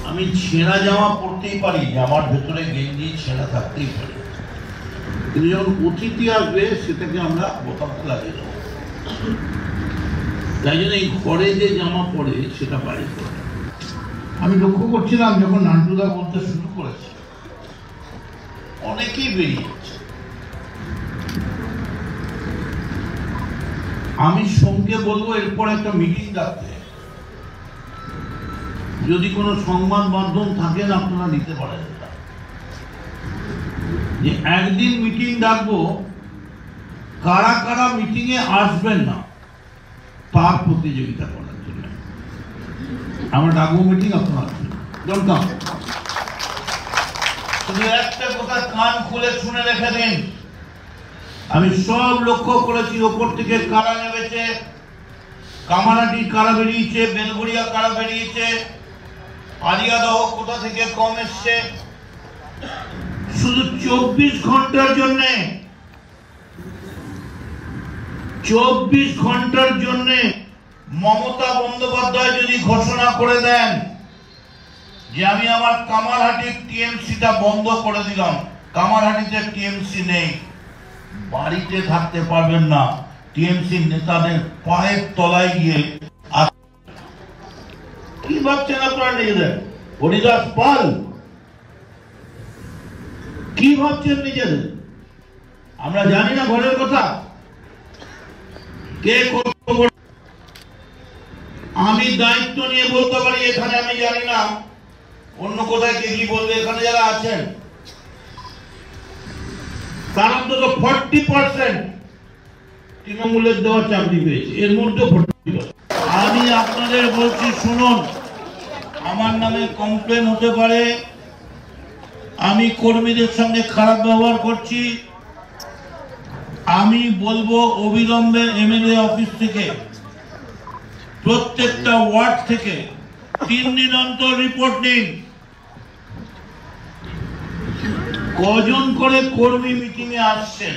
আমি ছেঁড়া জামা পরতেই পারি, জামার ভেতরে গেঞ্জি ছেঁড়া থাকতেই পারে, কিন্তু যখন অতিথি আসবে সেটাকে আমরা বোতামটা লাগিয়ে দেবো। তাই জন্য এই ঘরে যে জামা পরে সেটা বাইরে পরে। আমি লক্ষ্য করছিলাম যখন নান্টুদা বলতে শুরু করেছে অনেকেই বেরিয়েছে। আমি সঙ্গে বলবো এরপর একটা মিটিং ডাকতে, যদি কোনো সংবাদ মাধ্যম থাকেন আপনারা নিতে পারেন, যে একদিন মিটিং ডাকবো, কারা কারা মিটিং এ আসবেন না তার প্রতিযোগিতা করার জন্য আমরা ডাকবো মিটিং। আপনারা আসবেন, শুধু একটা কথা কান খুলে শুনে রেখে দিন। আমি সব লক্ষ্য করেছি, ওপর থেকে কারা নেমেছে, কামারহাটি কারা বেরিয়েছে, বেলঘড়িয়া কারা বেরিয়েছে, আলিয়াদহ কোথা থেকে কম এসছে। শুধু 24 ঘন্টার জন্য 24 ঘন্টার জন্য মমতা বন্দ্যোপাধ্যায় যদি ঘোষণা করে দেন যে আমি আমার কামারহাটির টিএমসিটা বন্ধ করে দিলাম, কামারহাটিতে টিএমসি নেই, বাড়িতে থাকতে পারবেন না, টিএমসি নেতাদের পায়ের তলায় গিয়ে। কি ভাবছেন আপনারা নিজেদের? হরিদাস পাল কি ভাবছেন নিজেদের? আমরা জানি না ঘরের কথা কে কত। আমি দায়িত্ব নিয়ে বলতে পারি, এখানে আমি জানি না অন্য কোথায় কে কি বলবে। এখানে যারা আছেন তার অন্তত 40% তৃণমূলের দেওয়া চাকরি পেয়েছে, এর মধ্যে 40%। আমি আপনাদের বলছি শুনুন, আমার নামে কমপ্লেন হতে পারে, আমি কর্মীদের সঙ্গে খারাপ ব্যবহার করছি, আমি বলবো অবিলম্বে এমএলএ অফিস থেকে প্রত্যেকটা ওয়ার্ড থেকে 3 দিন অন্তর রিপোর্ট নিন, কজন করে কর্মী মিটিং এ আসছেন।